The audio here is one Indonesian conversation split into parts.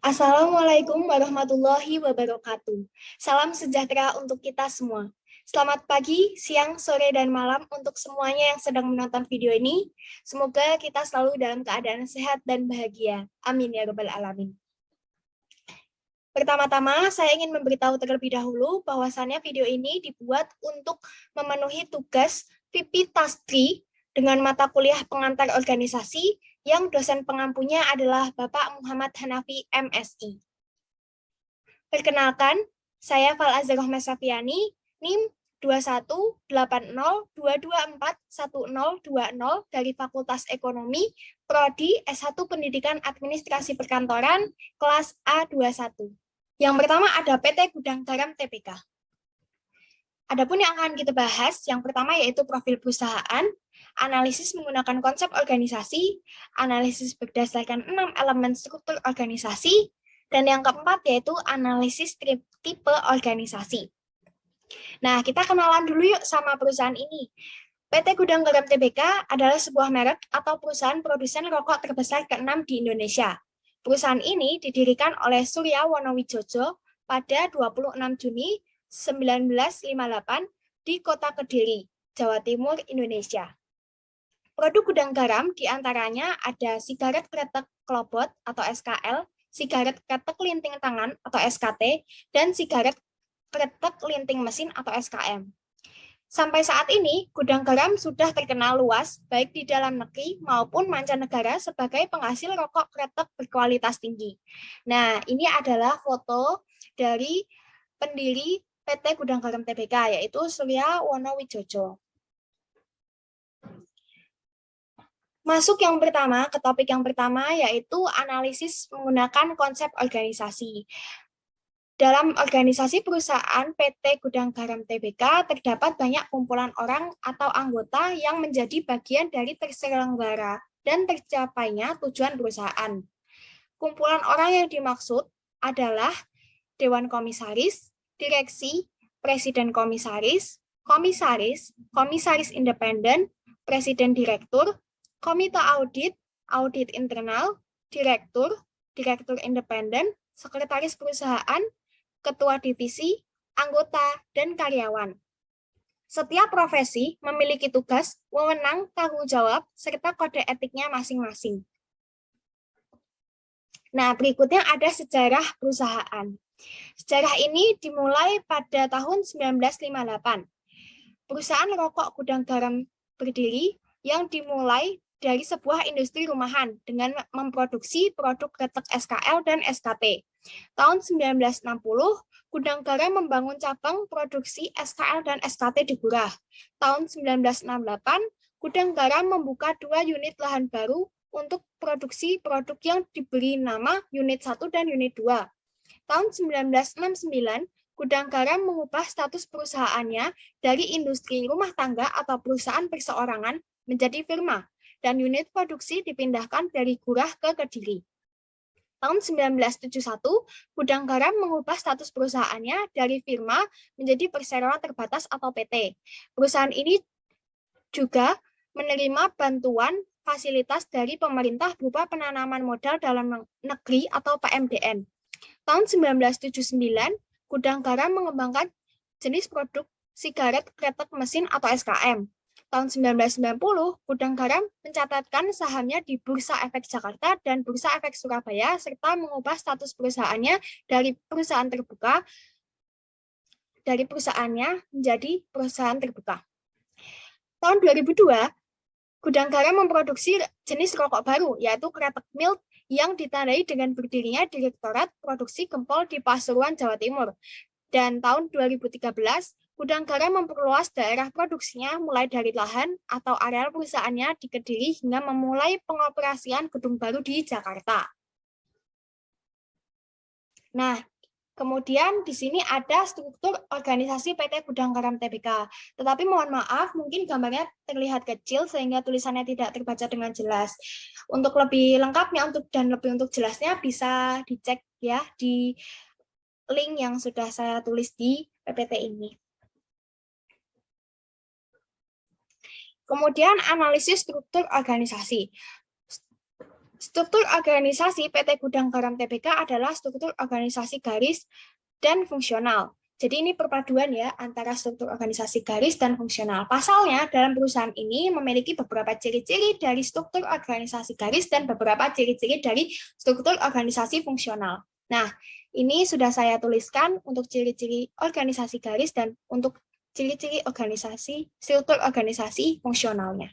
Assalamualaikum warahmatullahi wabarakatuh. Salam sejahtera untuk kita semua. Selamat pagi, siang, sore, dan malam untuk semuanya yang sedang menonton video ini. Semoga kita selalu dalam keadaan sehat dan bahagia. Amin ya rabbal alamin. Pertama-tama, saya ingin memberitahu terlebih dahulu bahwasannya video ini dibuat untuk memenuhi tugas Pipi Tastri dengan mata kuliah pengantar organisasi yang dosen pengampunya adalah Bapak Muhammad Hanafi, MSI. Perkenalkan, saya Fal Azzarohma Safiani, NIM 218022410020 dari Fakultas Ekonomi, Prodi S1 Pendidikan Administrasi Perkantoran, kelas A21. Yang pertama ada PT Gudang Garam TBK. Adapun yang akan kita bahas, yang pertama yaitu profil perusahaan, analisis menggunakan konsep organisasi, analisis berdasarkan 6 elemen struktur organisasi, dan yang keempat yaitu analisis tipe organisasi. Nah, kita kenalan dulu yuk sama perusahaan ini. PT Gudang Garam TBK adalah sebuah merek atau perusahaan produsen rokok terbesar ke-6 di Indonesia. Perusahaan ini didirikan oleh Surya Wonowijojo pada 26 Juni 1958 di Kota Kediri, Jawa Timur, Indonesia. Produk gudang garam diantaranya ada sigaret kretek klobot atau SKL, sigaret kretek linting tangan atau SKT, dan sigaret kretek linting mesin atau SKM. Sampai saat ini, gudang garam sudah terkenal luas baik di dalam negeri maupun mancanegara sebagai penghasil rokok kretek berkualitas tinggi. Nah, ini adalah foto dari pendiri PT Gudang Garam TBK, yaitu Surya Wonowijojo. Masuk yang pertama, ke topik yang pertama, yaitu analisis menggunakan konsep organisasi. Dalam organisasi perusahaan PT Gudang Garam TBK terdapat banyak kumpulan orang atau anggota yang menjadi bagian dari terselenggara dan tercapainya tujuan perusahaan. Kumpulan orang yang dimaksud adalah Dewan Komisaris, Direksi, Presiden Komisaris, Komisaris, Komisaris Independen, Presiden Direktur, Komite Audit, Audit Internal, Direktur, Direktur Independen, Sekretaris Perusahaan, Ketua Divisi, anggota, dan karyawan. Setiap profesi memiliki tugas, wewenang, tanggung jawab, serta kode etiknya masing-masing. Nah, berikutnya ada sejarah perusahaan. Sejarah ini dimulai pada tahun 1958. Perusahaan rokok Gudang Garam berdiri yang dimulai dari sebuah industri rumahan dengan memproduksi produk kretek SKL dan SKT. Tahun 1960, Gudang Garam membangun cabang produksi SKL dan SKT di Gurah. Tahun 1968, Gudang Garam membuka 2 unit lahan baru untuk produksi produk yang diberi nama Unit 1 dan Unit 2. Tahun 1969, Gudang Garam mengubah status perusahaannya dari industri rumah tangga atau perusahaan perseorangan menjadi firma, dan unit produksi dipindahkan dari Gurah ke Kediri. Tahun 1971, Gudang Garam mengubah status perusahaannya dari firma menjadi perseroan terbatas atau PT. Perusahaan ini juga menerima bantuan fasilitas dari pemerintah berupa penanaman modal dalam negeri atau PMDN. Tahun 1979, Gudang Garam mengembangkan jenis produk sigaret kretek mesin atau SKM. Tahun 1990, Gudang Garam mencatatkan sahamnya di Bursa Efek Jakarta dan Bursa Efek Surabaya, serta mengubah status perusahaannya dari perusahaan terbuka menjadi perusahaan terbuka. Tahun 2002, Gudang Garam memproduksi jenis rokok baru, yaitu kretek mild, yang ditandai dengan berdirinya Direktorat Produksi Gempol di Pasuruan, Jawa Timur. Dan tahun 2013, Gudang Garam memperluas daerah produksinya mulai dari lahan atau areal perusahaannya di Kediri hingga memulai pengoperasian gedung baru di Jakarta. Nah, kemudian di sini ada struktur organisasi PT Gudang Garam TBK. Tetapi mohon maaf, mungkin gambarnya terlihat kecil sehingga tulisannya tidak terbaca dengan jelas. Untuk lebih lengkapnya dan lebih untuk jelasnya bisa dicek ya di link yang sudah saya tulis di PPT ini. Kemudian analisis struktur organisasi. Struktur organisasi PT Gudang Garam Tbk adalah struktur organisasi garis dan fungsional. Jadi ini perpaduan ya antara struktur organisasi garis dan fungsional. Pasalnya dalam perusahaan ini memiliki beberapa ciri-ciri dari struktur organisasi garis dan beberapa ciri-ciri dari struktur organisasi fungsional. Nah, ini sudah saya tuliskan untuk ciri-ciri organisasi garis dan untuk ciri-ciri organisasi struktur organisasi fungsionalnya.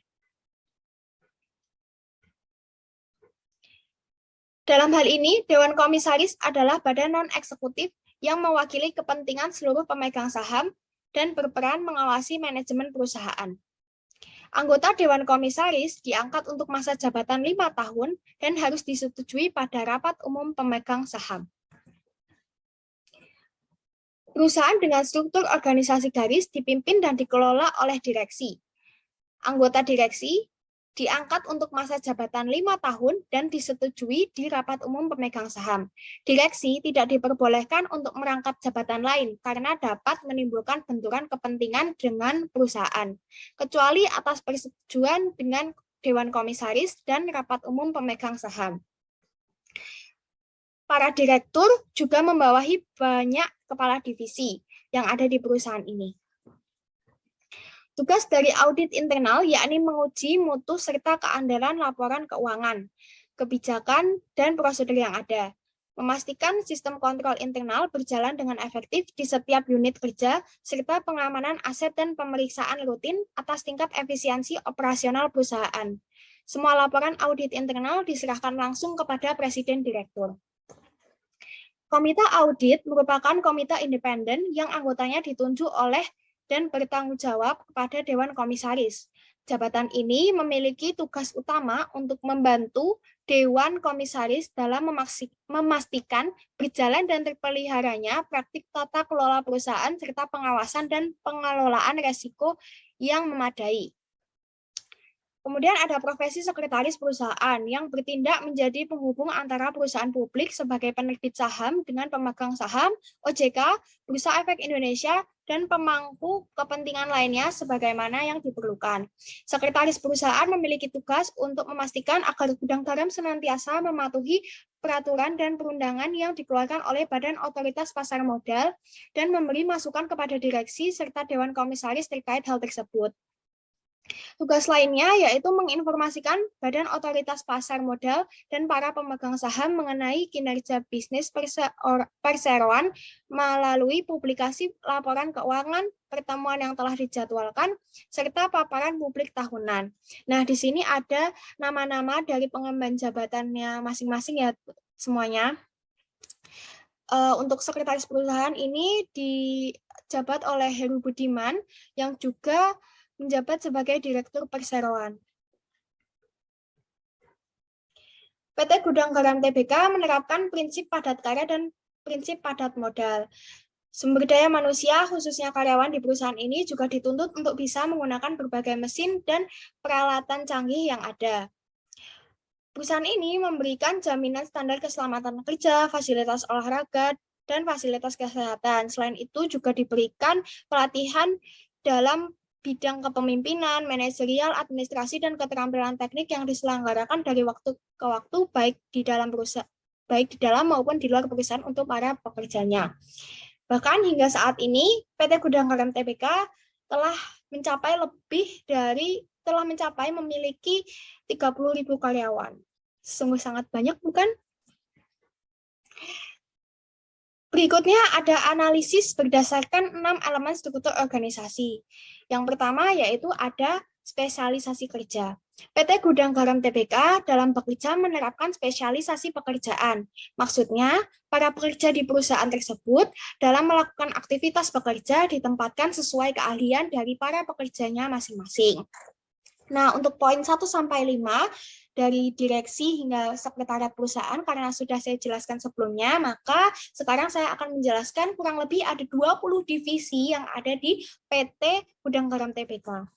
Dalam hal ini, Dewan Komisaris adalah badan non-eksekutif yang mewakili kepentingan seluruh pemegang saham dan berperan mengawasi manajemen perusahaan. Anggota Dewan Komisaris diangkat untuk masa jabatan 5 tahun dan harus disetujui pada rapat umum pemegang saham. Perusahaan dengan struktur organisasi garis dipimpin dan dikelola oleh direksi. Anggota direksi diangkat untuk masa jabatan 5 tahun dan disetujui di rapat umum pemegang saham. Direksi tidak diperbolehkan untuk merangkap jabatan lain karena dapat menimbulkan benturan kepentingan dengan perusahaan, kecuali atas persetujuan dengan Dewan Komisaris dan rapat umum pemegang saham. Para direktur juga membawahi banyak kepala divisi yang ada di perusahaan ini. Tugas dari audit internal yakni menguji mutu serta keandalan laporan keuangan, kebijakan, dan prosedur yang ada. Memastikan sistem kontrol internal berjalan dengan efektif di setiap unit kerja, serta pengamanan aset dan pemeriksaan rutin atas tingkat efisiensi operasional perusahaan. Semua laporan audit internal diserahkan langsung kepada Presiden Direktur. Komite audit merupakan komite independen yang anggotanya ditunjuk oleh dan bertanggung jawab kepada Dewan Komisaris. Jabatan ini memiliki tugas utama untuk membantu Dewan Komisaris dalam memastikan berjalan dan terpeliharanya praktik tata kelola perusahaan serta pengawasan dan pengelolaan risiko yang memadai. Kemudian ada profesi sekretaris perusahaan yang bertindak menjadi penghubung antara perusahaan publik sebagai penerbit saham dengan pemegang saham, OJK, Bursa Efek Indonesia, dan pemangku kepentingan lainnya sebagaimana yang diperlukan. Sekretaris perusahaan memiliki tugas untuk memastikan agar gudang garam senantiasa mematuhi peraturan dan perundangan yang dikeluarkan oleh Badan Otoritas Pasar Modal dan memberi masukan kepada direksi serta Dewan Komisaris terkait hal tersebut. Tugas lainnya yaitu menginformasikan Badan Otoritas Pasar Modal dan para pemegang saham mengenai kinerja bisnis perseroan melalui publikasi laporan keuangan, pertemuan yang telah dijadwalkan, serta paparan publik tahunan. Nah, di sini ada nama-nama dari pengemban jabatannya masing-masing ya semuanya. Untuk sekretaris perusahaan ini dijabat oleh Heru Budiman yang juga menjabat sebagai Direktur Perseroan. PT Gudang Garam Tbk menerapkan prinsip padat karya dan prinsip padat modal. Sumber daya manusia, khususnya karyawan di perusahaan ini juga dituntut untuk bisa menggunakan berbagai mesin dan peralatan canggih yang ada. Perusahaan ini memberikan jaminan standar keselamatan kerja, fasilitas olahraga, dan fasilitas kesehatan. Selain itu juga diberikan pelatihan dalam bidang kepemimpinan, manajerial, administrasi, dan keterampilan teknik yang diselenggarakan dari waktu ke waktu baik di dalam maupun di luar perusahaan untuk para pekerjanya. Bahkan hingga saat ini PT Gudang Garam Tbk telah memiliki 30.000 karyawan. Sungguh sangat banyak, bukan? Berikutnya ada analisis berdasarkan 6 elemen struktur organisasi. Yang pertama yaitu ada spesialisasi kerja. PT Gudang Garam Tbk dalam bekerja menerapkan spesialisasi pekerjaan. Maksudnya, para pekerja di perusahaan tersebut dalam melakukan aktivitas bekerja ditempatkan sesuai keahlian dari para pekerjanya masing-masing. Nah, untuk poin 1-5 dari direksi hingga sekretariat perusahaan, karena sudah saya jelaskan sebelumnya, maka sekarang saya akan menjelaskan kurang lebih ada 20 divisi yang ada di PT Gudang Garam Tbk.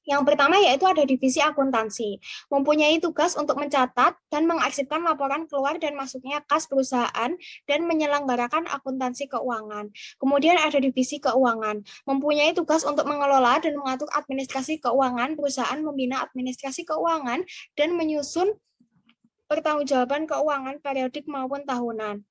Yang pertama yaitu ada divisi akuntansi, mempunyai tugas untuk mencatat dan mengarsipkan laporan keluar dan masuknya kas perusahaan dan menyelenggarakan akuntansi keuangan. Kemudian ada divisi keuangan, mempunyai tugas untuk mengelola dan mengatur administrasi keuangan perusahaan, membina administrasi keuangan, dan menyusun pertanggungjawaban keuangan periodik maupun tahunan.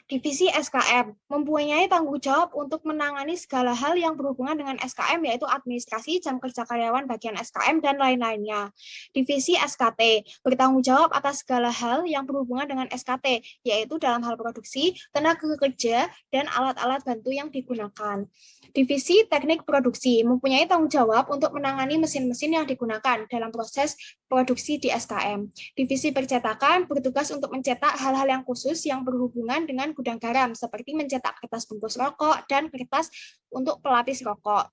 Divisi SKM mempunyai tanggung jawab untuk menangani segala hal yang berhubungan dengan SKM, yaitu administrasi, jam kerja karyawan bagian SKM, dan lain-lainnya. Divisi SKT bertanggung jawab atas segala hal yang berhubungan dengan SKT, yaitu dalam hal produksi, tenaga kerja, dan alat-alat bantu yang digunakan. Divisi Teknik Produksi mempunyai tanggung jawab untuk menangani mesin-mesin yang digunakan dalam proses produksi di SKM. Divisi Percetakan bertugas untuk mencetak hal-hal yang khusus yang berhubungan dengan gudang garam, seperti mencetak kertas bungkus rokok dan kertas untuk pelapis rokok.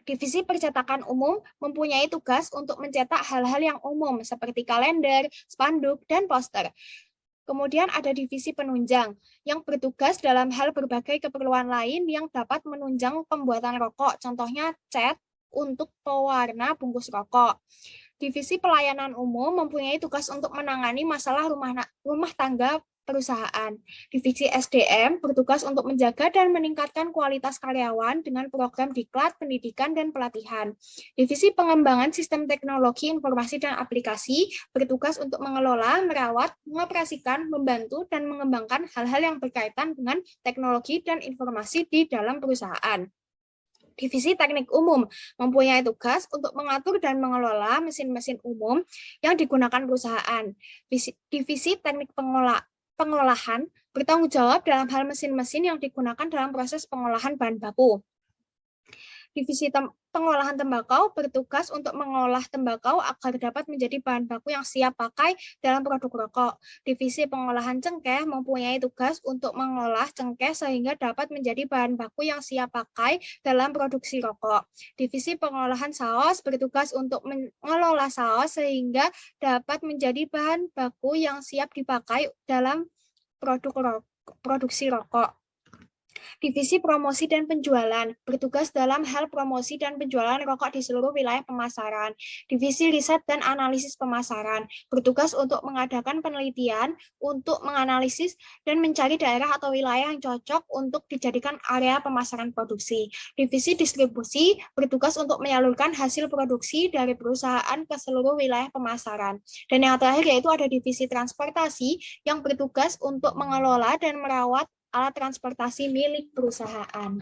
Divisi Percetakan Umum mempunyai tugas untuk mencetak hal-hal yang umum, seperti kalender, spanduk, dan poster. Kemudian ada divisi penunjang yang bertugas dalam hal berbagai keperluan lain yang dapat menunjang pembuatan rokok, contohnya cat untuk pewarna bungkus rokok. Divisi Pelayanan Umum mempunyai tugas untuk menangani masalah rumah tangga perusahaan. Divisi SDM bertugas untuk menjaga dan meningkatkan kualitas karyawan dengan program diklat, pendidikan, dan pelatihan. Divisi Pengembangan Sistem Teknologi Informasi dan Aplikasi bertugas untuk mengelola, merawat, mengoperasikan, membantu, dan mengembangkan hal-hal yang berkaitan dengan teknologi dan informasi di dalam perusahaan. Divisi Teknik Umum mempunyai tugas untuk mengatur dan mengelola mesin-mesin umum yang digunakan perusahaan. Divisi Teknik Pengolahan bertanggung jawab dalam hal mesin-mesin yang digunakan dalam proses pengolahan bahan baku. Divisi Pengolahan Tembakau bertugas untuk mengolah tembakau agar dapat menjadi bahan baku yang siap pakai dalam produk rokok. Divisi Pengolahan Cengkeh mempunyai tugas untuk mengolah cengkeh sehingga dapat menjadi bahan baku yang siap pakai dalam produksi rokok. Divisi Pengolahan Saus bertugas untuk mengelola saus sehingga dapat menjadi bahan baku yang siap dipakai dalam produksi rokok. Divisi Promosi dan Penjualan bertugas dalam hal promosi dan penjualan rokok di seluruh wilayah pemasaran. Divisi Riset dan Analisis Pemasaran bertugas untuk mengadakan penelitian untuk menganalisis dan mencari daerah atau wilayah yang cocok untuk dijadikan area pemasaran produksi. Divisi Distribusi bertugas untuk menyalurkan hasil produksi dari perusahaan ke seluruh wilayah pemasaran. Dan yang terakhir yaitu ada Divisi Transportasi yang bertugas untuk mengelola dan merawat alat transportasi milik perusahaan.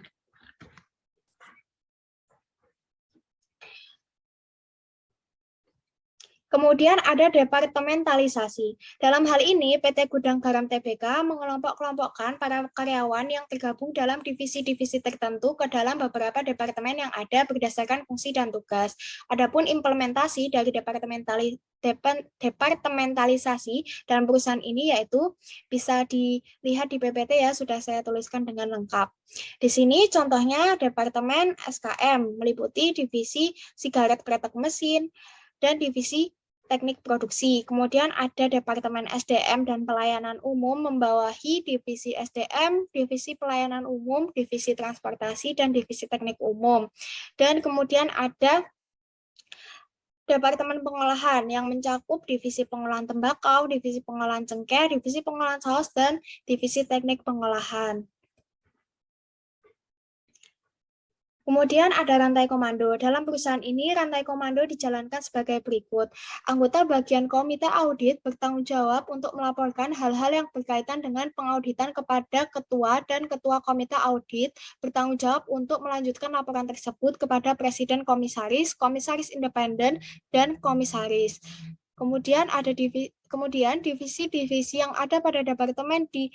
Kemudian ada departementalisasi. Dalam hal ini, PT Gudang Garam Tbk mengelompok-kelompokkan para karyawan yang tergabung dalam divisi-divisi tertentu ke dalam beberapa departemen yang ada berdasarkan fungsi dan tugas. Adapun implementasi dari departementalisasi dalam perusahaan ini yaitu bisa dilihat di PPT ya, sudah saya tuliskan dengan lengkap. Di sini contohnya Departemen SKM meliputi divisi sigaret kretek mesin dan divisi teknik produksi. Kemudian ada Departemen SDM dan Pelayanan Umum membawahi divisi SDM, divisi Pelayanan Umum, divisi Transportasi, dan divisi Teknik Umum. Dan kemudian ada Departemen Pengolahan yang mencakup divisi pengolahan tembakau, divisi pengolahan cengkeh, divisi pengolahan saus, dan divisi teknik pengolahan. Kemudian ada rantai komando. Dalam perusahaan ini, rantai komando dijalankan sebagai berikut. Anggota bagian komite audit bertanggung jawab untuk melaporkan hal-hal yang berkaitan dengan pengauditan kepada ketua dan ketua komite audit, bertanggung jawab untuk melanjutkan laporan tersebut kepada presiden komisaris, komisaris independen, dan komisaris. Kemudian ada divisi-divisi yang ada pada departemen di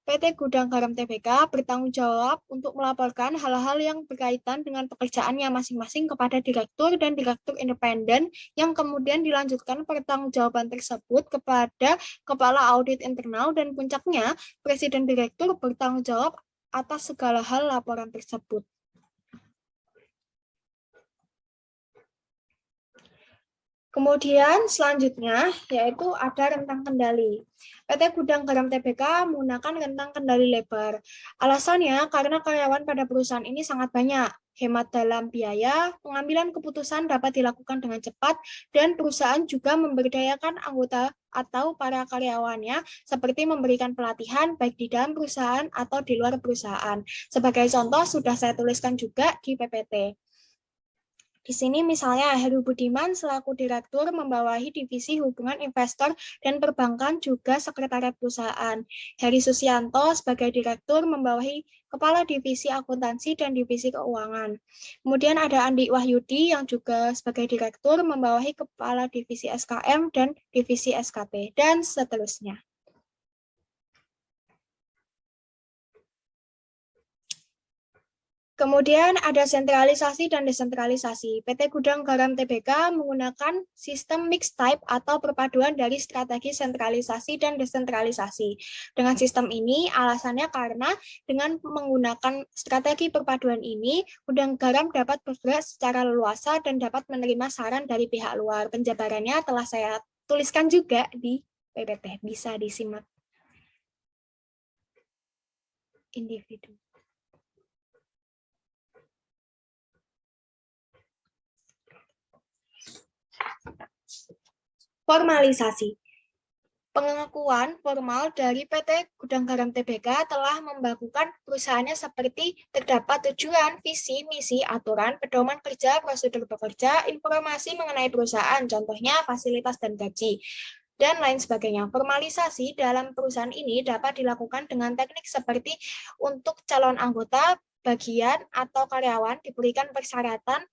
PT Gudang Garam Tbk bertanggung jawab untuk melaporkan hal-hal yang berkaitan dengan pekerjaannya masing-masing kepada direktur dan direktur independen yang kemudian dilanjutkan pertanggungjawaban tersebut kepada kepala audit internal dan puncaknya presiden direktur bertanggung jawab atas segala hal laporan tersebut. Kemudian selanjutnya yaitu ada rentang kendali. PT Gudang Garam Tbk menggunakan rentang kendali lebar. Alasannya karena karyawan pada perusahaan ini sangat banyak. Hemat dalam biaya, pengambilan keputusan dapat dilakukan dengan cepat, dan perusahaan juga memberdayakan anggota atau para karyawannya seperti memberikan pelatihan baik di dalam perusahaan atau di luar perusahaan. Sebagai contoh sudah saya tuliskan juga di PPT. Di sini misalnya Heru Budiman selaku direktur membawahi divisi hubungan investor dan perbankan juga sekretariat perusahaan. Heri Susianto sebagai direktur membawahi kepala divisi akuntansi dan divisi keuangan. Kemudian ada Andi Wahyudi yang juga sebagai direktur membawahi kepala divisi SKM dan divisi SKP dan seterusnya. Kemudian ada sentralisasi dan desentralisasi. PT Gudang Garam Tbk menggunakan sistem mixed type atau perpaduan dari strategi sentralisasi dan desentralisasi. Dengan sistem ini alasannya karena dengan menggunakan strategi perpaduan ini, Gudang Garam dapat bergerak secara leluasa dan dapat menerima saran dari pihak luar. Penjabarannya telah saya tuliskan juga di PPT, bisa disimak individu. Formalisasi. Pengakuan formal dari PT Gudang Garam Tbk telah membakukan perusahaannya seperti terdapat tujuan, visi, misi, aturan, pedoman kerja, prosedur bekerja, informasi mengenai perusahaan, contohnya fasilitas dan gaji, dan lain sebagainya. Formalisasi dalam perusahaan ini dapat dilakukan dengan teknik seperti untuk calon anggota, bagian, atau karyawan diberikan persyaratan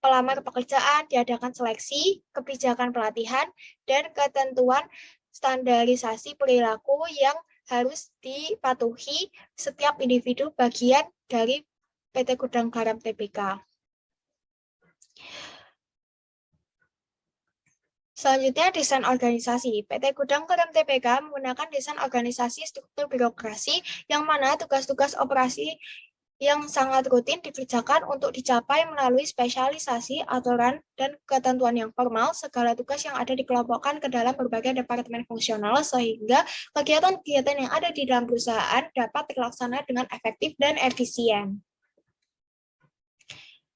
pelamar pekerjaan, diadakan seleksi, kebijakan pelatihan, dan ketentuan standarisasi perilaku yang harus dipatuhi setiap individu bagian dari PT Gudang Garam Tbk. Selanjutnya, desain organisasi. PT Gudang Garam Tbk menggunakan desain organisasi struktur birokrasi yang mana tugas-tugas operasi yang sangat rutin dikerjakan untuk dicapai melalui spesialisasi, aturan, dan ketentuan yang formal. Segala tugas yang ada dikelompokkan ke dalam berbagai departemen fungsional sehingga kegiatan-kegiatan yang ada di dalam perusahaan dapat terlaksana dengan efektif dan efisien.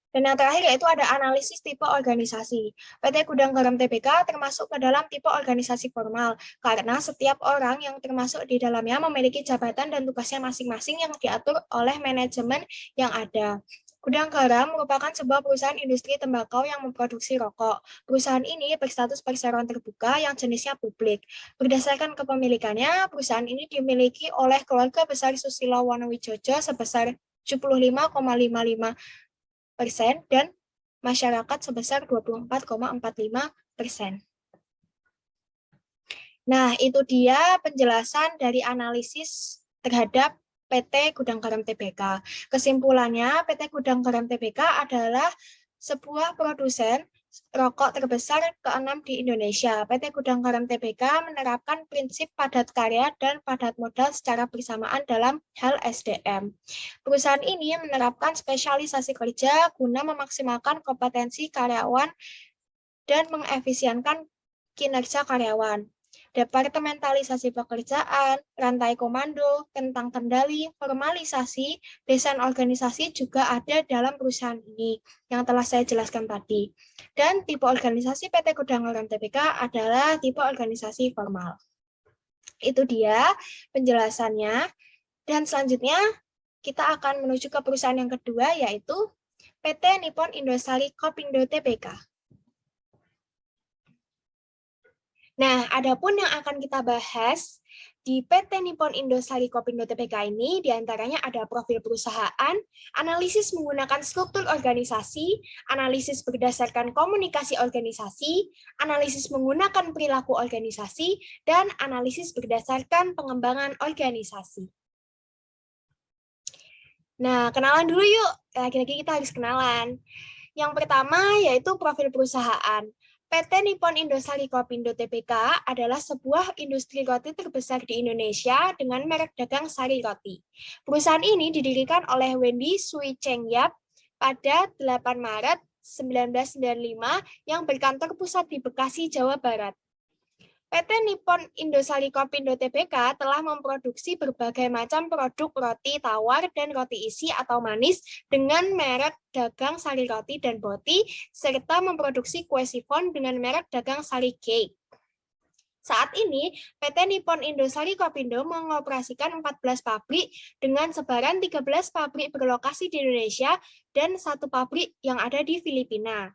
Dan yang terakhir yaitu ada analisis tipe organisasi. PT Gudang Garam Tbk termasuk ke dalam tipe organisasi formal, karena setiap orang yang termasuk di dalamnya memiliki jabatan dan tugasnya masing-masing yang diatur oleh manajemen yang ada. Gudang Garam merupakan sebuah perusahaan industri tembakau yang memproduksi rokok. Perusahaan ini berstatus perseroan terbuka yang jenisnya publik. Berdasarkan kepemilikannya, perusahaan ini dimiliki oleh keluarga besar Susilo Wonowijojo sebesar 75,55% dan masyarakat sebesar 24,45%. Nah, itu dia penjelasan dari analisis terhadap PT Gudang Garam Tbk. Kesimpulannya, PT Gudang Garam Tbk adalah sebuah produsen rokok terbesar ke-6 di Indonesia. PT Gudang Garam Tbk menerapkan prinsip padat karya dan padat modal secara bersamaan dalam hal SDM. Perusahaan ini menerapkan spesialisasi kerja guna memaksimalkan kompetensi karyawan dan mengefisienkan kinerja karyawan. Departementalisasi pekerjaan, rantai komando, rentang kendali, formalisasi, desain organisasi juga ada dalam perusahaan ini yang telah saya jelaskan tadi. Dan tipe organisasi PT Gudang Garam Tbk adalah tipe organisasi formal. Itu dia penjelasannya. Dan selanjutnya kita akan menuju ke perusahaan yang kedua, yaitu PT Nippon Indosari Kopindo Tbk. Nah, adapun yang akan kita bahas di PT Nippon Indosari Kopindo Tbk ini, diantaranya ada profil perusahaan, analisis menggunakan struktur organisasi, analisis berdasarkan komunikasi organisasi, analisis menggunakan perilaku organisasi, dan analisis berdasarkan pengembangan organisasi. Nah, kenalan dulu yuk. Lagi-lagi kita harus kenalan. Yang pertama yaitu profil perusahaan. PT Nippon Indosari Kopindo Tbk adalah sebuah industri roti terbesar di Indonesia dengan merek dagang Sari Roti. Perusahaan ini didirikan oleh Wendy Sui Cheng Yap pada 8 Maret 1995 yang berkantor pusat di Bekasi, Jawa Barat. PT Nippon Indosari Kopindo Tbk telah memproduksi berbagai macam produk roti tawar dan roti isi atau manis dengan merek dagang Sari Roti dan Boti, serta memproduksi kue sifon dengan merek dagang Sari Cake. Saat ini, PT Nippon Indosari Kopindo mengoperasikan 14 pabrik dengan sebaran 13 pabrik berlokasi di Indonesia dan 1 pabrik yang ada di Filipina.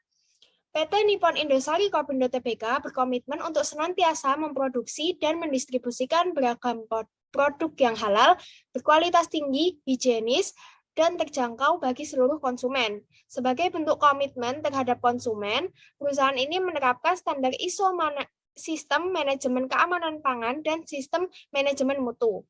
PT Nippon Indosari Kopindho Tbk berkomitmen untuk senantiasa memproduksi dan mendistribusikan beragam produk yang halal, berkualitas tinggi, higienis, dan terjangkau bagi seluruh konsumen. Sebagai bentuk komitmen terhadap konsumen, perusahaan ini menerapkan standar ISO Sistem Manajemen Keamanan Pangan dan Sistem Manajemen Mutu.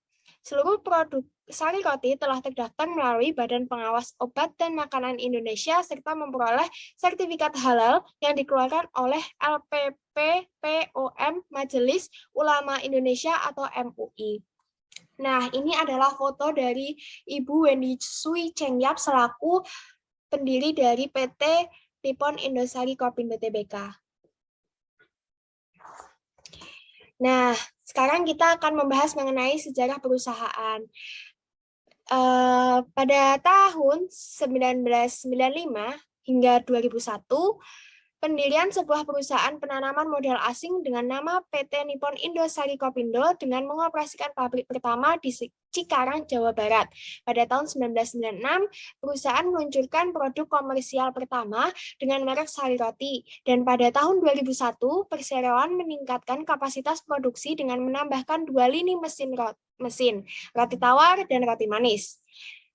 Seluruh produk sari roti telah terdaftar melalui Badan Pengawas Obat dan Makanan Indonesia serta memperoleh sertifikat halal yang dikeluarkan oleh LPPPOM Majelis Ulama Indonesia atau MUI. Nah, ini adalah foto dari Ibu Wendy Sui Chengyap selaku pendiri dari PT Nippon Indosari Kopindho Tbk. Nah, sekarang kita akan membahas mengenai sejarah perusahaan. Pada tahun 1995 hingga 2001, pendirian sebuah perusahaan penanaman modal asing dengan nama PT Nippon Indosari Kopindho dengan mengoperasikan pabrik pertama di Cikarang, Jawa Barat. Pada tahun 1996, perusahaan meluncurkan produk komersial pertama dengan merek sari roti. Dan pada tahun 2001, perseroan meningkatkan kapasitas produksi dengan menambahkan 2 lini mesin roti tawar dan roti manis.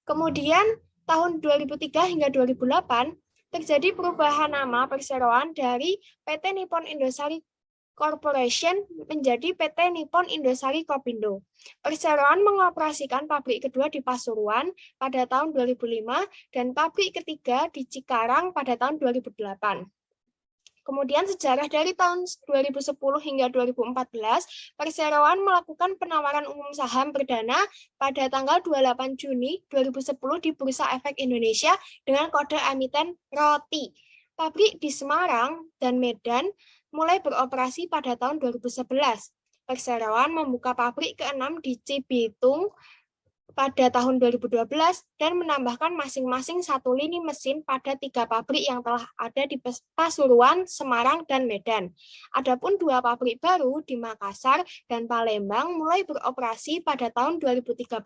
Kemudian tahun 2003 hingga 2008, terjadi perubahan nama perseroan dari PT Nippon Indosari Corporation menjadi PT Nippon Indosari Kopindho. Perseroan mengoperasikan pabrik kedua di Pasuruan pada tahun 2005 dan pabrik ketiga di Cikarang pada tahun 2008. Kemudian sejarah dari tahun 2010 hingga 2014, perseroan melakukan penawaran umum saham perdana pada tanggal 28 Juni 2010 di Bursa Efek Indonesia dengan kode emiten ROTI. Pabrik di Semarang dan Medan mulai beroperasi pada tahun 2011. Perseroan membuka pabrik ke-6 di Cibitung pada tahun 2012 dan menambahkan masing-masing 1 lini mesin pada 3 pabrik yang telah ada di Pasuruan, Semarang, dan Medan. Adapun 2 pabrik baru di Makassar dan Palembang mulai beroperasi pada tahun 2013,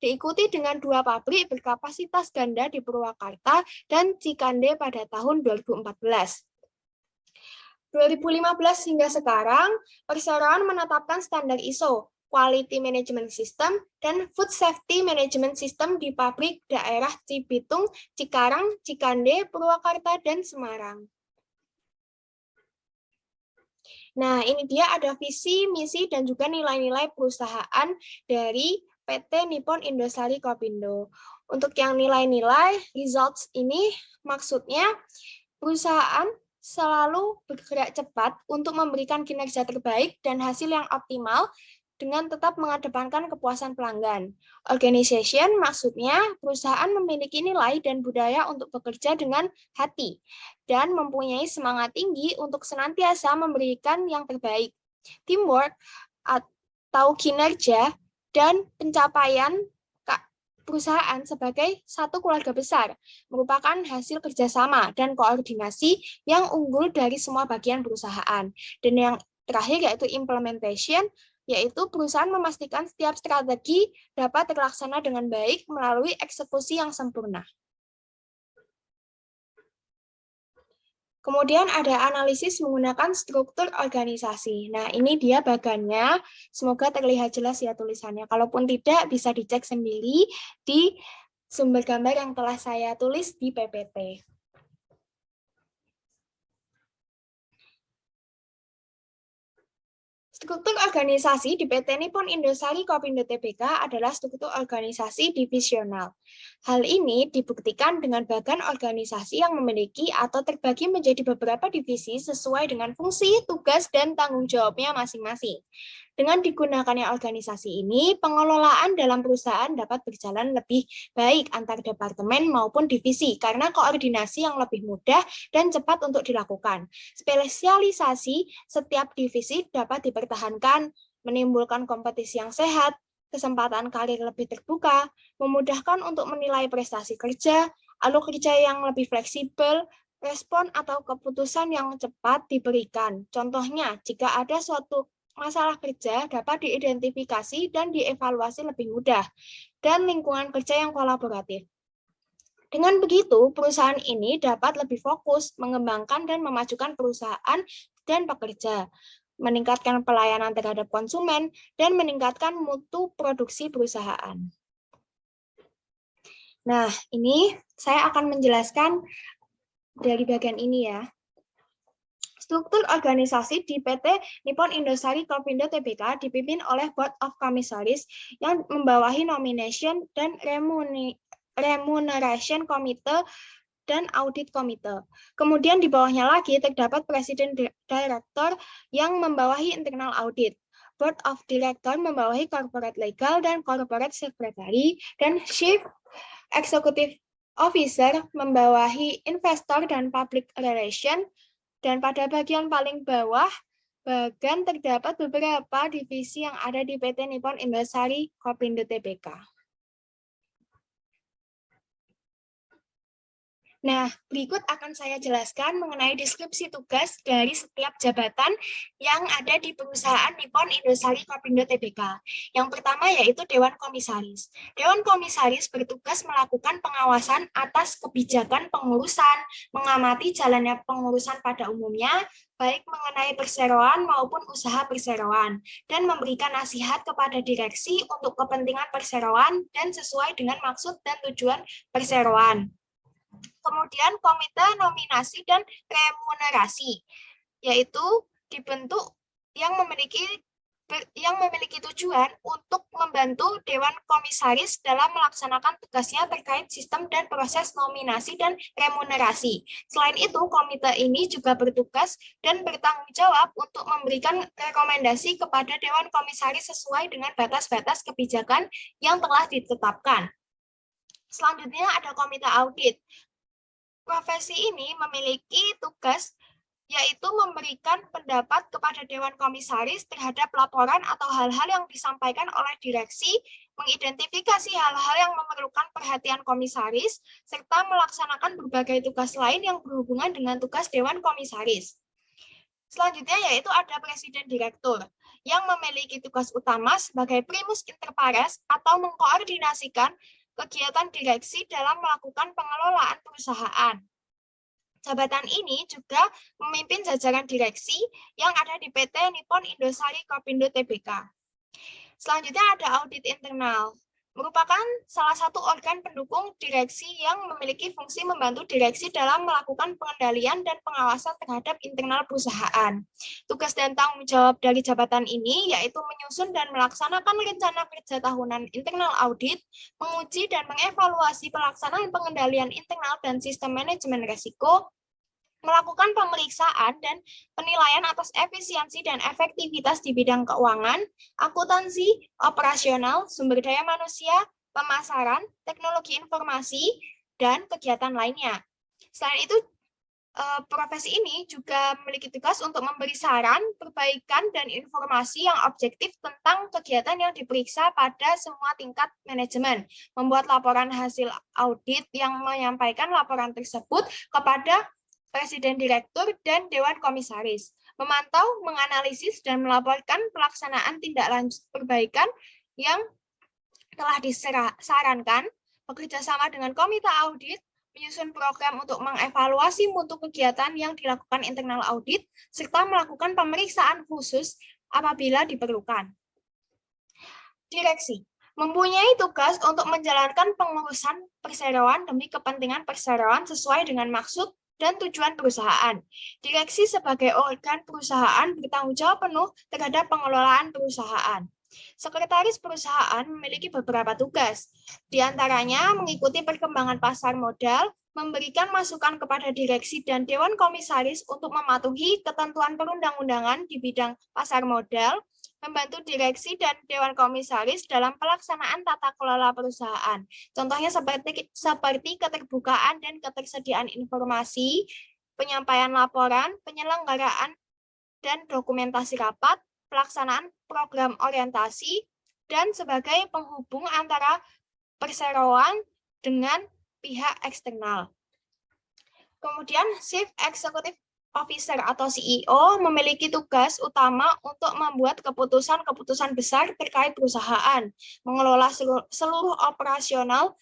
diikuti dengan 2 pabrik berkapasitas ganda di Purwakarta dan Cikande pada tahun 2014. 2015 hingga sekarang, perseroan menetapkan standar ISO, Quality Management System, dan Food Safety Management System di pabrik daerah Cibitung, Cikarang, Cikande, Purwakarta, dan Semarang. Nah, ini dia ada visi, misi, dan juga nilai-nilai perusahaan dari PT Nippon Indosari Kopindho. Untuk yang nilai-nilai, results ini maksudnya perusahaan selalu bergerak cepat untuk memberikan kinerja terbaik dan hasil yang optimal dengan tetap mengedepankan kepuasan pelanggan. Organization maksudnya perusahaan memiliki nilai dan budaya untuk bekerja dengan hati dan mempunyai semangat tinggi untuk senantiasa memberikan yang terbaik. Teamwork atau kinerja dan pencapaian perusahaan sebagai satu keluarga besar merupakan hasil kerjasama dan koordinasi yang unggul dari semua bagian perusahaan. Dan yang terakhir yaitu implementation, yaitu perusahaan memastikan setiap strategi dapat terlaksana dengan baik melalui eksekusi yang sempurna. Kemudian ada analisis menggunakan struktur organisasi. Nah, ini dia bagannya. Semoga terlihat jelas ya tulisannya. Kalaupun tidak, bisa dicek sendiri di sumber gambar yang telah saya tulis di PPT. Struktur organisasi di PT Nippon Indosari Kopindho Tbk adalah struktur organisasi divisional. Hal ini dibuktikan dengan bagan organisasi yang memiliki atau terbagi menjadi beberapa divisi sesuai dengan fungsi, tugas, dan tanggung jawabnya masing-masing. Dengan digunakannya organisasi ini, pengelolaan dalam perusahaan dapat berjalan lebih baik antar departemen maupun divisi karena koordinasi yang lebih mudah dan cepat untuk dilakukan. Spesialisasi setiap divisi dapat dipertahankan, menimbulkan kompetisi yang sehat, kesempatan karir lebih terbuka, memudahkan untuk menilai prestasi kerja, alur kerja yang lebih fleksibel, respon atau keputusan yang cepat diberikan. Contohnya, jika ada suatu masalah kerja dapat diidentifikasi dan dievaluasi lebih mudah, dan lingkungan kerja yang kolaboratif. Dengan begitu, perusahaan ini dapat lebih fokus mengembangkan dan memajukan perusahaan dan pekerja, meningkatkan pelayanan terhadap konsumen, dan meningkatkan mutu produksi perusahaan. Nah, ini saya akan menjelaskan dari bagian ini ya. Struktur organisasi di PT Nippon Indosari Kopindo Tbk dipimpin oleh Board of Commissaries yang membawahi Nomination dan Remuneration Committee dan Audit Committee. Kemudian di bawahnya lagi terdapat Presiden Director yang membawahi Internal Audit. Board of Director membawahi Corporate Legal dan Corporate Secretary, dan Chief Executive Officer membawahi Investor dan Public Relation. Dan pada bagian paling bawah, bahkan terdapat beberapa divisi yang ada di PT Nippon Indosari Kopindo Tbk. Nah, berikut akan saya jelaskan mengenai deskripsi tugas dari setiap jabatan yang ada di perusahaan Nippon Indosari Kopindo Tbk. Yang pertama yaitu Dewan Komisaris. Dewan Komisaris bertugas melakukan pengawasan atas kebijakan pengurusan, mengamati jalannya pengurusan pada umumnya, baik mengenai perseroan maupun usaha perseroan, dan memberikan nasihat kepada direksi untuk kepentingan perseroan dan sesuai dengan maksud dan tujuan perseroan. Kemudian Komite Nominasi dan Remunerasi, yaitu dibentuk yang memiliki tujuan untuk membantu Dewan Komisaris dalam melaksanakan tugasnya terkait sistem dan proses nominasi dan remunerasi. Selain itu, komite ini juga bertugas dan bertanggung jawab untuk memberikan rekomendasi kepada Dewan Komisaris sesuai dengan batas-batas kebijakan yang telah ditetapkan. Selanjutnya ada Komite Audit. Profesi ini memiliki tugas yaitu memberikan pendapat kepada Dewan Komisaris terhadap laporan atau hal-hal yang disampaikan oleh direksi, mengidentifikasi hal-hal yang memerlukan perhatian komisaris, serta melaksanakan berbagai tugas lain yang berhubungan dengan tugas Dewan Komisaris. Selanjutnya yaitu ada Presiden Direktur, yang memiliki tugas utama sebagai primus inter pares atau mengkoordinasikan kegiatan direksi dalam melakukan pengelolaan perusahaan. Jabatan ini juga memimpin jajaran direksi yang ada di PT Nippon Indosari Kopindo Tbk. Selanjutnya ada audit internal, merupakan salah satu organ pendukung direksi yang memiliki fungsi membantu direksi dalam melakukan pengendalian dan pengawasan terhadap internal perusahaan. Tugas dan tanggung jawab dari jabatan ini yaitu menyusun dan melaksanakan rencana kerja tahunan internal audit, menguji dan mengevaluasi pelaksanaan pengendalian internal dan sistem manajemen risiko, melakukan pemeriksaan dan penilaian atas efisiensi dan efektivitas di bidang keuangan, akuntansi, operasional, sumber daya manusia, pemasaran, teknologi informasi, dan kegiatan lainnya. Selain itu, profesi ini juga memiliki tugas untuk memberi saran, perbaikan, dan informasi yang objektif tentang kegiatan yang diperiksa pada semua tingkat manajemen, membuat laporan hasil audit yang menyampaikan laporan tersebut kepada Presiden Direktur dan Dewan Komisaris, memantau, menganalisis, dan melaporkan pelaksanaan tindak lanjut perbaikan yang telah disarankan, bekerja sama dengan Komite Audit, menyusun program untuk mengevaluasi mutu kegiatan yang dilakukan internal audit, serta melakukan pemeriksaan khusus apabila diperlukan. Direksi mempunyai tugas untuk menjalankan pengurusan perseroan demi kepentingan perseroan sesuai dengan maksud dan tujuan perusahaan. Direksi sebagai organ perusahaan bertanggung jawab penuh terhadap pengelolaan perusahaan. Sekretaris perusahaan memiliki beberapa tugas, di antaranya mengikuti perkembangan pasar modal, memberikan masukan kepada direksi dan Dewan Komisaris untuk mematuhi ketentuan perundang-undangan di bidang pasar modal, membantu direksi dan Dewan Komisaris dalam pelaksanaan tata kelola perusahaan. Contohnya seperti keterbukaan dan ketersediaan informasi, penyampaian laporan, penyelenggaraan dan dokumentasi rapat, pelaksanaan program orientasi, dan sebagai penghubung antara perseroan dengan pihak eksternal. Kemudian, Chief Executive Officer atau CEO memiliki tugas utama untuk membuat keputusan-keputusan besar terkait perusahaan, mengelola seluruh operasional,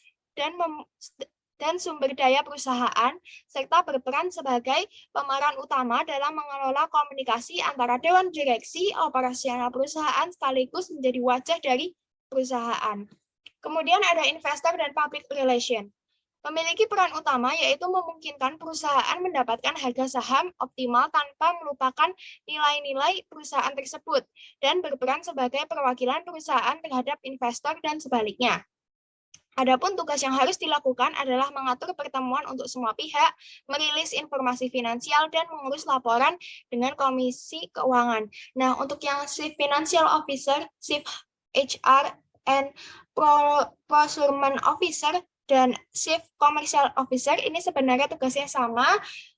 dan sumber daya perusahaan, serta berperan sebagai pemeran utama dalam mengelola komunikasi antara dewan direksi operasional perusahaan sekaligus menjadi wajah dari perusahaan. Kemudian ada investor dan public relation. Memiliki peran utama yaitu memungkinkan perusahaan mendapatkan harga saham optimal tanpa melupakan nilai-nilai perusahaan tersebut dan berperan sebagai perwakilan perusahaan terhadap investor dan sebaliknya. Adapun tugas yang harus dilakukan adalah mengatur pertemuan untuk semua pihak, merilis informasi finansial, dan mengurus laporan dengan Komisi Keuangan. Nah, untuk yang Chief Financial Officer, Chief HR and Procurement Officer, dan Chief Commercial Officer ini sebenarnya tugasnya sama,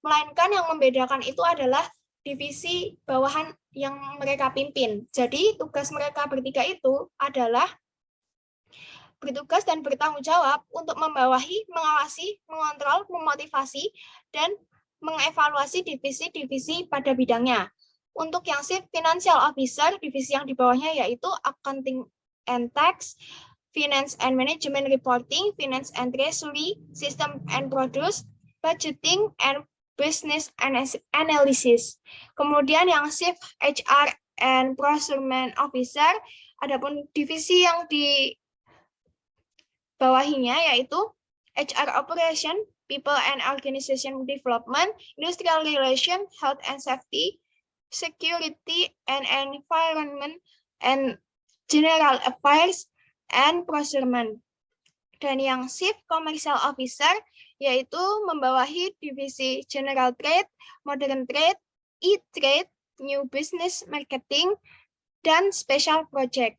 melainkan yang membedakan itu adalah divisi bawahan yang mereka pimpin. Jadi tugas mereka bertiga itu adalah bertugas dan bertanggung jawab untuk membawahi, mengawasi, mengontrol, memotivasi, dan mengevaluasi divisi-divisi pada bidangnya. Untuk yang Chief Financial Officer, divisi yang di bawahnya yaitu Accounting and Tax, Finance and Management Reporting, Finance and Treasury, System and Produce, Budgeting, and Business Analysis. Kemudian yang Chief HR and Procurement Officer, adapun divisi yang di bawahinya yaitu HR Operation, People and Organization Development, Industrial Relation, Health and Safety, Security and Environment, and General Affairs and Procurement. Dan yang Chief Commercial Officer yaitu membawahi divisi General Trade, Modern Trade, E-Trade, New Business Marketing, dan Special Project.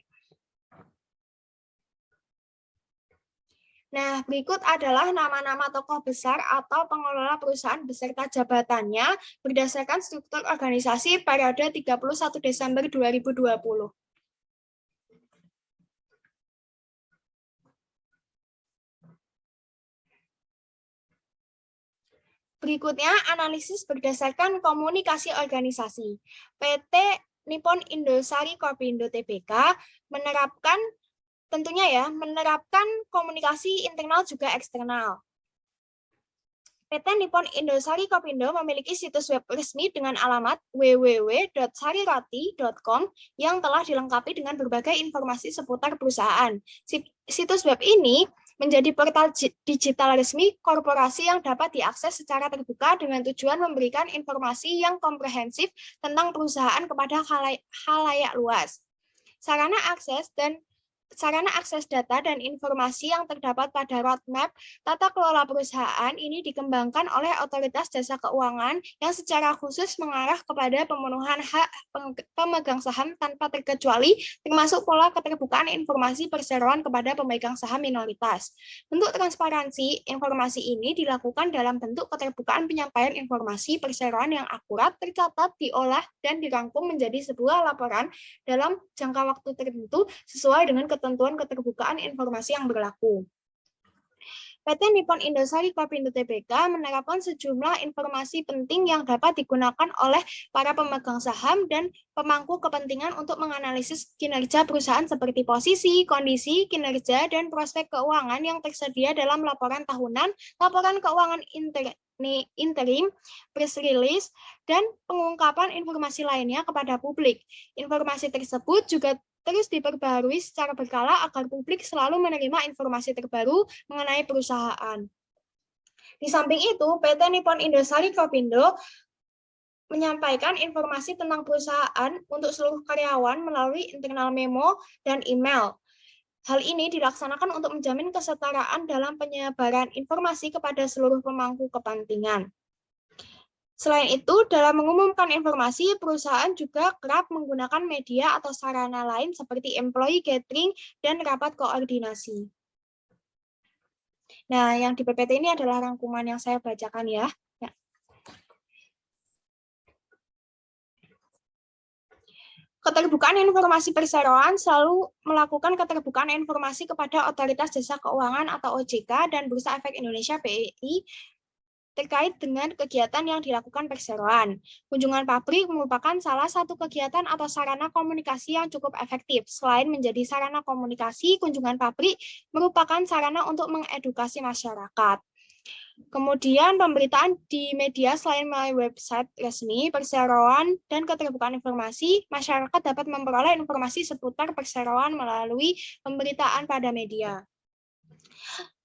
Nah, berikut adalah nama-nama tokoh besar atau pengelola perusahaan beserta jabatannya berdasarkan struktur organisasi periode 31 Desember 2020. Berikutnya, analisis berdasarkan komunikasi organisasi. PT Nippon Indosari Kopindho Tbk menerapkan komunikasi internal juga eksternal. PT Nippon Indosari Kopindho memiliki situs web resmi dengan alamat www.sariroti.com yang telah dilengkapi dengan berbagai informasi seputar perusahaan. Situs web ini menjadi portal digital resmi korporasi yang dapat diakses secara terbuka dengan tujuan memberikan informasi yang komprehensif tentang perusahaan kepada khalayak luas. Sarana akses data dan informasi yang terdapat pada roadmap tata kelola perusahaan ini dikembangkan oleh Otoritas Jasa Keuangan yang secara khusus mengarah kepada pemenuhan hak pemegang saham tanpa terkecuali, termasuk pola keterbukaan informasi perseroan kepada pemegang saham minoritas. Bentuk transparansi informasi ini dilakukan dalam bentuk keterbukaan penyampaian informasi perseroan yang akurat, tercatat, diolah, dan dirangkum menjadi sebuah laporan dalam jangka waktu tertentu sesuai dengan ketentuan keterbukaan informasi yang berlaku. PT Nippon Indosari Kopindho Tbk menerapkan sejumlah informasi penting yang dapat digunakan oleh para pemegang saham dan pemangku kepentingan untuk menganalisis kinerja perusahaan seperti posisi, kondisi, kinerja, dan prospek keuangan yang tersedia dalam laporan tahunan, laporan keuangan interim, press release, dan pengungkapan informasi lainnya kepada publik. Informasi tersebut juga terus diperbarui secara berkala agar publik selalu menerima informasi terbaru mengenai perusahaan. Di samping itu, PT Nippon Indosari Kopindho menyampaikan informasi tentang perusahaan untuk seluruh karyawan melalui internal memo dan email. Hal ini dilaksanakan untuk menjamin kesetaraan dalam penyebaran informasi kepada seluruh pemangku kepentingan. Selain itu, dalam mengumumkan informasi, perusahaan juga kerap menggunakan media atau sarana lain seperti employee gathering dan rapat koordinasi. Nah, yang di PPT ini adalah rangkuman yang saya bacakan ya. Keterbukaan informasi perseroan selalu melakukan keterbukaan informasi kepada Otoritas Jasa Keuangan atau OJK dan Bursa Efek Indonesia BEI terkait dengan kegiatan yang dilakukan perseroan. Kunjungan pabrik merupakan salah satu kegiatan atau sarana komunikasi yang cukup efektif. Selain menjadi sarana komunikasi, kunjungan pabrik merupakan sarana untuk mengedukasi masyarakat. Kemudian pemberitaan di media selain melalui website resmi, perseroan, dan keterbukaan informasi, masyarakat dapat memperoleh informasi seputar perseroan melalui pemberitaan pada media.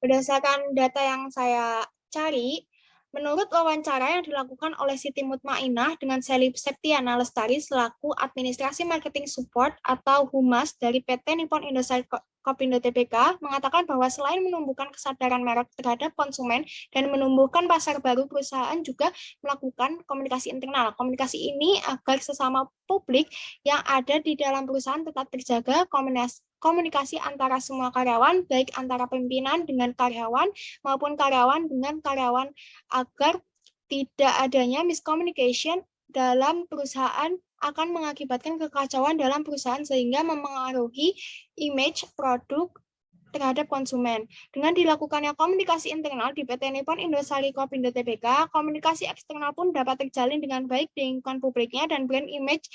Berdasarkan data yang saya cari, menurut wawancara yang dilakukan oleh Siti Mutmainah dengan Sally Septiana Lestari selaku Administrasi Marketing Support atau Humas dari PT Nippon Indosari Kopindo Tbk mengatakan bahwa selain menumbuhkan kesadaran merek terhadap konsumen dan menumbuhkan pasar baru, perusahaan juga melakukan komunikasi internal. Komunikasi ini agar sesama publik yang ada di dalam perusahaan tetap terjaga, komunikasi antara semua karyawan, baik antara pimpinan dengan karyawan maupun karyawan dengan karyawan, agar tidak adanya miscommunication dalam perusahaan akan mengakibatkan kekacauan dalam perusahaan sehingga mempengaruhi image produk terhadap konsumen. Dengan dilakukannya komunikasi internal di PT Nippon Indosari Kopindo Tbk, komunikasi eksternal pun dapat terjalin dengan baik di lingkungan publiknya dan brand image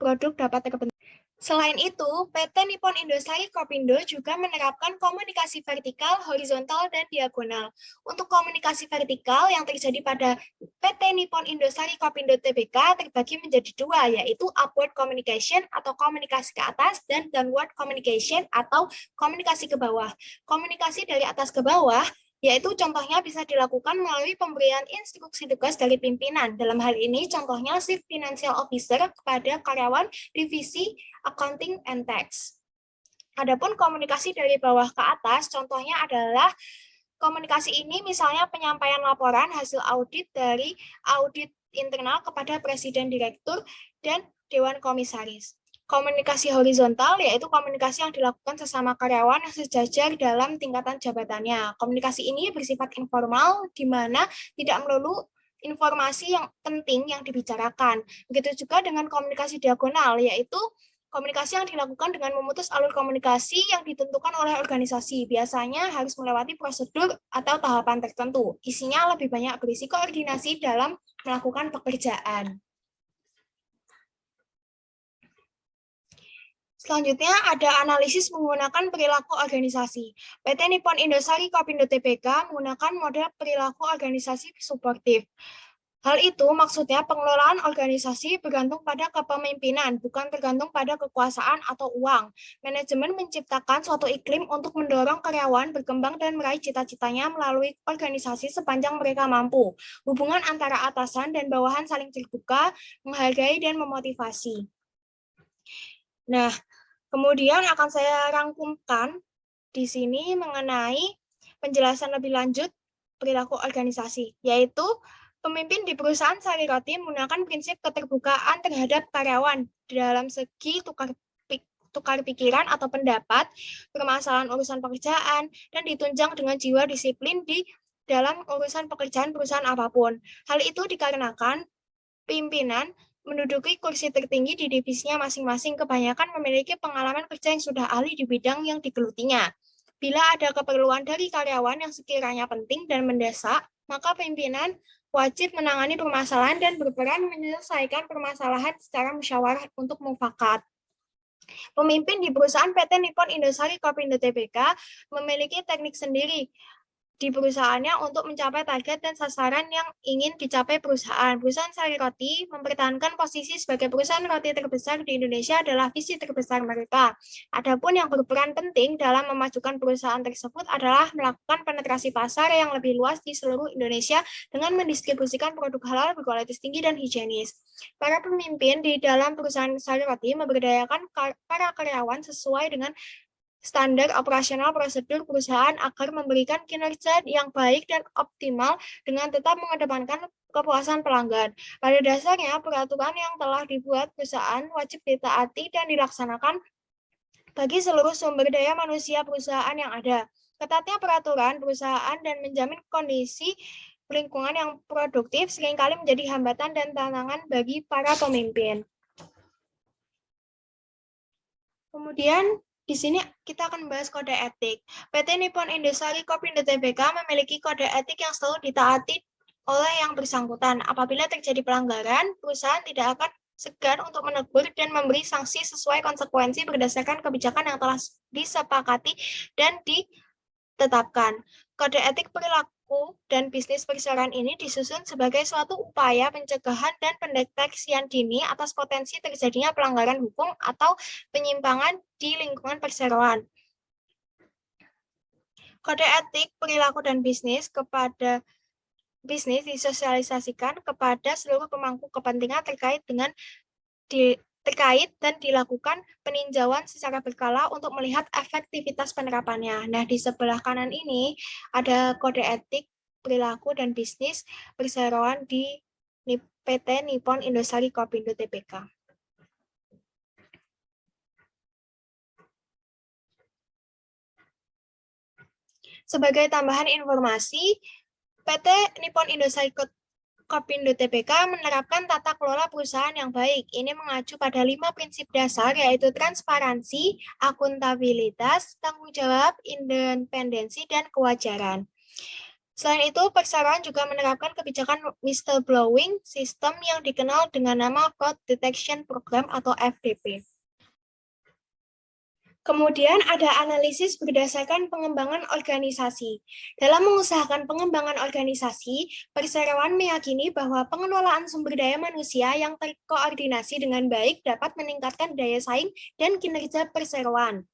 produk dapat terbentuk. Selain itu, PT Nippon Indosari Kopindo juga menerapkan komunikasi vertikal, horizontal, dan diagonal. Untuk komunikasi vertikal yang terjadi pada PT Nippon Indosari Kopindo Tbk terbagi menjadi dua, yaitu upward communication atau komunikasi ke atas dan downward communication atau komunikasi ke bawah. Komunikasi dari atas ke bawah yaitu contohnya bisa dilakukan melalui pemberian instruksi tugas dari pimpinan. Dalam hal ini, contohnya Chief Financial Officer kepada karyawan divisi Accounting and Tax. Adapun komunikasi dari bawah ke atas, contohnya adalah komunikasi ini misalnya penyampaian laporan hasil audit dari audit internal kepada Presiden Direktur dan Dewan Komisaris. Komunikasi horizontal yaitu komunikasi yang dilakukan sesama karyawan yang sejajar dalam tingkatan jabatannya. Komunikasi ini bersifat informal, di mana tidak melulu informasi yang penting yang dibicarakan. Begitu juga dengan komunikasi diagonal, yaitu komunikasi yang dilakukan dengan memutus alur komunikasi yang ditentukan oleh organisasi. Biasanya harus melewati prosedur atau tahapan tertentu. Isinya lebih banyak berisi koordinasi dalam melakukan pekerjaan. Selanjutnya ada analisis menggunakan perilaku organisasi. PT Nippon Indosari Kopindo Tbk menggunakan model perilaku organisasi suportif. Hal itu maksudnya pengelolaan organisasi bergantung pada kepemimpinan, bukan tergantung pada kekuasaan atau uang. Manajemen menciptakan suatu iklim untuk mendorong karyawan berkembang dan meraih cita-citanya melalui organisasi sepanjang mereka mampu. Hubungan antara atasan dan bawahan saling terbuka, menghargai, dan memotivasi. Nah, kemudian akan saya rangkumkan di sini mengenai penjelasan lebih lanjut perilaku organisasi, yaitu pemimpin di perusahaan Sari Roti menggunakan prinsip keterbukaan terhadap karyawan dalam segi tukar pikiran atau pendapat, permasalahan urusan pekerjaan, dan ditunjang dengan jiwa disiplin di dalam urusan pekerjaan perusahaan apapun. Hal itu dikarenakan pimpinan menduduki kursi tertinggi di divisinya masing-masing, kebanyakan memiliki pengalaman kerja yang sudah ahli di bidang yang digelutinya. Bila ada keperluan dari karyawan yang sekiranya penting dan mendesak, maka pimpinan wajib menangani permasalahan dan berperan menyelesaikan permasalahan secara musyawarah untuk mufakat. Pemimpin di perusahaan PT Nippon Indosari Kopindo Tbk memiliki teknik sendiri di perusahaannya untuk mencapai target dan sasaran yang ingin dicapai perusahaan. Perusahaan Sari Roti mempertahankan posisi sebagai perusahaan roti terbesar di Indonesia adalah visi terbesar mereka. Adapun yang berperan penting dalam memajukan perusahaan tersebut adalah melakukan penetrasi pasar yang lebih luas di seluruh Indonesia dengan mendistribusikan produk halal berkualitas tinggi dan higienis. Para pemimpin di dalam perusahaan Sari Roti memberdayakan para karyawan sesuai dengan standar operasional prosedur perusahaan agar memberikan kinerja yang baik dan optimal dengan tetap mengedepankan kepuasan pelanggan. Pada dasarnya, peraturan yang telah dibuat perusahaan wajib ditaati dan dilaksanakan bagi seluruh sumber daya manusia perusahaan yang ada. Ketatnya peraturan perusahaan dan menjamin kondisi lingkungan yang produktif seringkali menjadi hambatan dan tantangan bagi para pemimpin. Kemudian, di sini kita akan membahas kode etik. PT Nippon Indosari Kopindo Tbk memiliki kode etik yang selalu ditaati oleh yang bersangkutan. Apabila terjadi pelanggaran, perusahaan tidak akan segan untuk menegur dan memberi sanksi sesuai konsekuensi berdasarkan kebijakan yang telah disepakati dan ditetapkan. Kode etik perilaku perilaku dan bisnis perseroan ini disusun sebagai suatu upaya pencegahan dan pendeteksian dini atas potensi terjadinya pelanggaran hukum atau penyimpangan di lingkungan perseroan. Kode etik perilaku dan bisnis disosialisasikan kepada seluruh pemangku kepentingan terkait dan dilakukan peninjauan secara berkala untuk melihat efektivitas penerapannya. Nah, di sebelah kanan ini ada kode etik perilaku dan bisnis perseroan di PT Nippon Indosari Kopindo Tbk. Sebagai tambahan informasi, PT Nippon Indosari Kopindo Tbk menerapkan tata kelola perusahaan yang baik. Ini mengacu pada 5 prinsip dasar, yaitu transparansi, akuntabilitas, tanggung jawab, independensi, dan kewajaran. Selain itu, perseroan juga menerapkan kebijakan whistleblowing system yang dikenal dengan nama Fraud Detection Program atau FDP. Kemudian ada analisis berdasarkan pengembangan organisasi. Dalam mengusahakan pengembangan organisasi, perseroan meyakini bahwa pengelolaan sumber daya manusia yang terkoordinasi dengan baik dapat meningkatkan daya saing dan kinerja perseroan.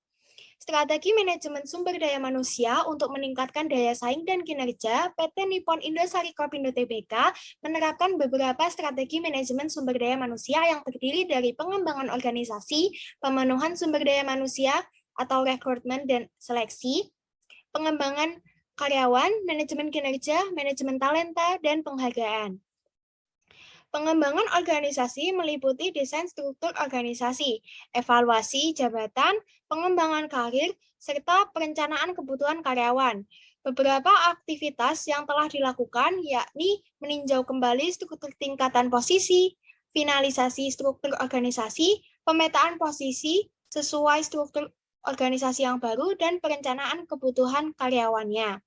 Strategi manajemen sumber daya manusia untuk meningkatkan daya saing dan kinerja, PT Nippon Indosari Kopindo Tbk menerapkan beberapa strategi manajemen sumber daya manusia yang terdiri dari pengembangan organisasi, pemenuhan sumber daya manusia atau rekrutmen dan seleksi, pengembangan karyawan, manajemen kinerja, manajemen talenta, dan penghargaan. Pengembangan organisasi meliputi desain struktur organisasi, evaluasi jabatan, pengembangan karir, serta perencanaan kebutuhan karyawan. Beberapa aktivitas yang telah dilakukan yakni meninjau kembali struktur tingkatan posisi, finalisasi struktur organisasi, pemetaan posisi sesuai struktur organisasi yang baru, dan perencanaan kebutuhan karyawannya.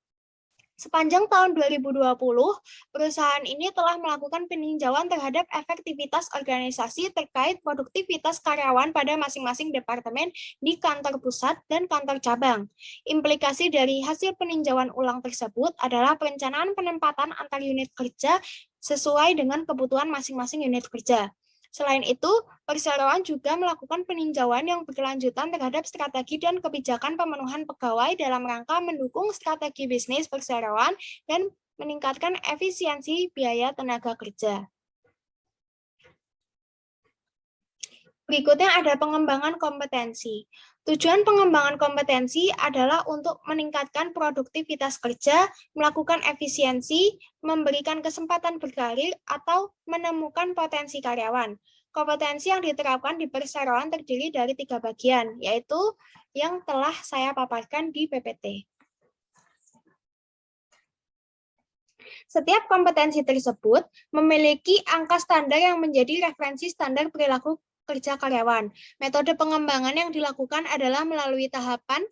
Sepanjang tahun 2020, perusahaan ini telah melakukan peninjauan terhadap efektivitas organisasi terkait produktivitas karyawan pada masing-masing departemen di kantor pusat dan kantor cabang. Implikasi dari hasil peninjauan ulang tersebut adalah perencanaan penempatan antar unit kerja sesuai dengan kebutuhan masing-masing unit kerja. Selain itu, perseroan juga melakukan peninjauan yang berkelanjutan terhadap strategi dan kebijakan pemenuhan pegawai dalam rangka mendukung strategi bisnis perseroan dan meningkatkan efisiensi biaya tenaga kerja. Berikutnya ada pengembangan kompetensi. Tujuan pengembangan kompetensi adalah untuk meningkatkan produktivitas kerja, melakukan efisiensi, memberikan kesempatan berkarir, atau menemukan potensi karyawan. Kompetensi yang diterapkan di perseroan terdiri dari 3 bagian, yaitu yang telah saya paparkan di PPT. Setiap kompetensi tersebut memiliki angka standar yang menjadi referensi standar perilaku kerja karyawan. Metode pengembangan yang dilakukan adalah melalui tahapan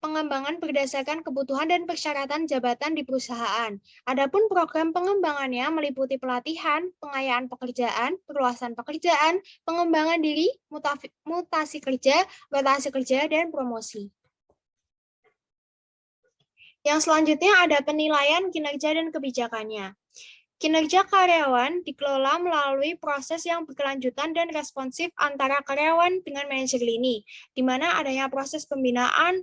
pengembangan berdasarkan kebutuhan dan persyaratan jabatan di perusahaan. Adapun program pengembangannya meliputi pelatihan, pengayaan pekerjaan, perluasan pekerjaan, pengembangan diri, mutasi kerja, rotasi kerja, dan promosi. Yang selanjutnya ada penilaian kinerja dan kebijakannya. Kinerja karyawan dikelola melalui proses yang berkelanjutan dan responsif antara karyawan dengan manajer lini, di mana adanya proses pembinaan,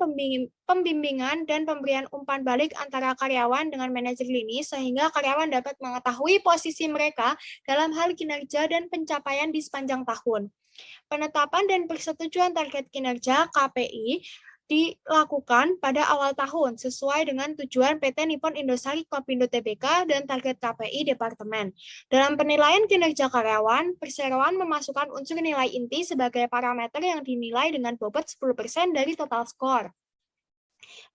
pembimbingan, dan pemberian umpan balik antara karyawan dengan manajer lini, sehingga karyawan dapat mengetahui posisi mereka dalam hal kinerja dan pencapaian di sepanjang tahun. Penetapan dan persetujuan target kinerja KPI dilakukan pada awal tahun sesuai dengan tujuan PT Nippon Indosari Kopindo Tbk dan target KPI departemen. Dalam penilaian kinerja karyawan, perseroan memasukkan unsur nilai inti sebagai parameter yang dinilai dengan bobot 10% dari total skor.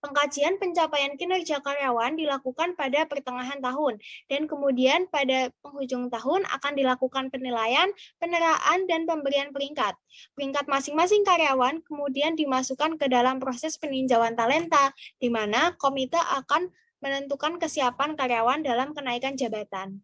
Pengkajian pencapaian kinerja karyawan dilakukan pada pertengahan tahun, dan kemudian pada penghujung tahun akan dilakukan penilaian, peneraan, dan pemberian peringkat. Peringkat masing-masing karyawan kemudian dimasukkan ke dalam proses peninjauan talenta, di mana komite akan menentukan kesiapan karyawan dalam kenaikan jabatan.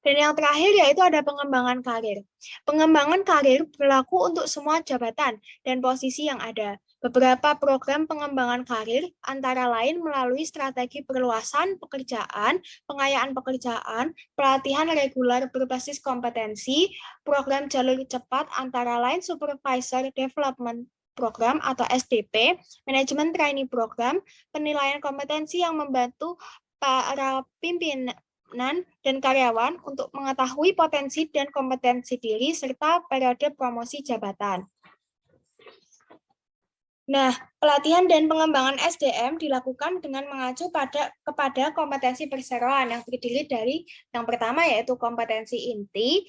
Dan yang terakhir yaitu ada pengembangan karir. Pengembangan karir berlaku untuk semua jabatan dan posisi yang ada. Beberapa program pengembangan karir antara lain melalui strategi perluasan pekerjaan, pengayaan pekerjaan, pelatihan reguler berbasis kompetensi, program jalur cepat antara lain Supervisor Development Program atau SDP, Manajemen Trainee Program, penilaian kompetensi yang membantu para pimpinan dan karyawan untuk mengetahui potensi dan kompetensi diri serta periode promosi jabatan. Nah, pelatihan dan pengembangan SDM dilakukan dengan mengacu kepada kompetensi perseroan yang terdiri dari yang pertama yaitu kompetensi inti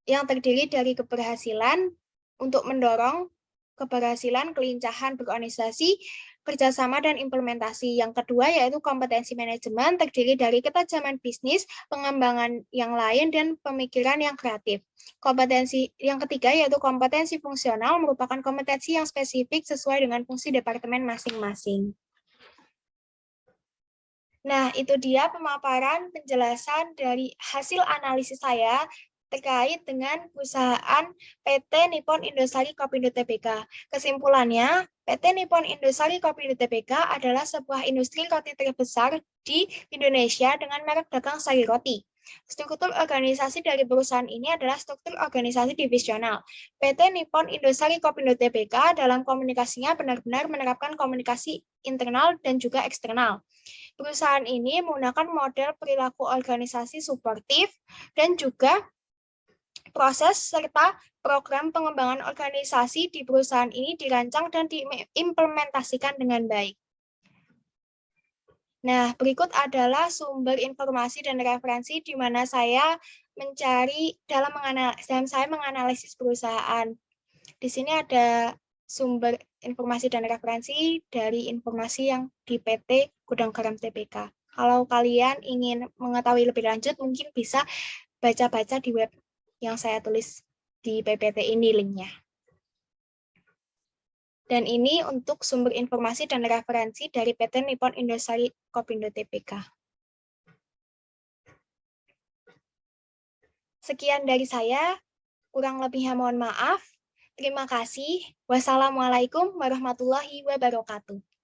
yang terdiri dari keberhasilan untuk mendorong keberhasilan, kelincahan berorganisasi, kerjasama, dan implementasi. Yang kedua yaitu kompetensi manajemen terdiri dari ketajaman bisnis, pengembangan yang lain, dan pemikiran yang kreatif. Kompetensi yang ketiga yaitu kompetensi fungsional merupakan kompetensi yang spesifik sesuai dengan fungsi departemen masing-masing. Nah, itu dia pemaparan penjelasan dari hasil analisis saya terkait dengan perusahaan PT Nippon Indosari Kopindoh Tbk. Kesimpulannya, PT Nippon Indosari Kopindoh Tbk adalah sebuah industri roti terbesar di Indonesia dengan merek dagang sari roti. Struktur organisasi dari perusahaan ini adalah struktur organisasi divisional. PT Nippon Indosari Kopindoh Tbk dalam komunikasinya benar-benar menerapkan komunikasi internal dan juga eksternal. Perusahaan ini menggunakan model perilaku organisasi suportif dan juga proses serta program pengembangan organisasi di perusahaan ini dirancang dan diimplementasikan dengan baik. Nah, berikut adalah sumber informasi dan referensi di mana saya mencari dalam saya menganalisis perusahaan. Di sini ada sumber informasi dan referensi dari informasi yang di PT Gudang Garam Tbk. Kalau kalian ingin mengetahui lebih lanjut, mungkin bisa baca-baca di web yang saya tulis di PPT ini linknya. Dan ini untuk sumber informasi dan referensi dari PT Nippon Indosari Kopindoh Tbk. Sekian dari saya, kurang lebihnya mohon maaf. Terima kasih. Wassalamualaikum warahmatullahi wabarakatuh.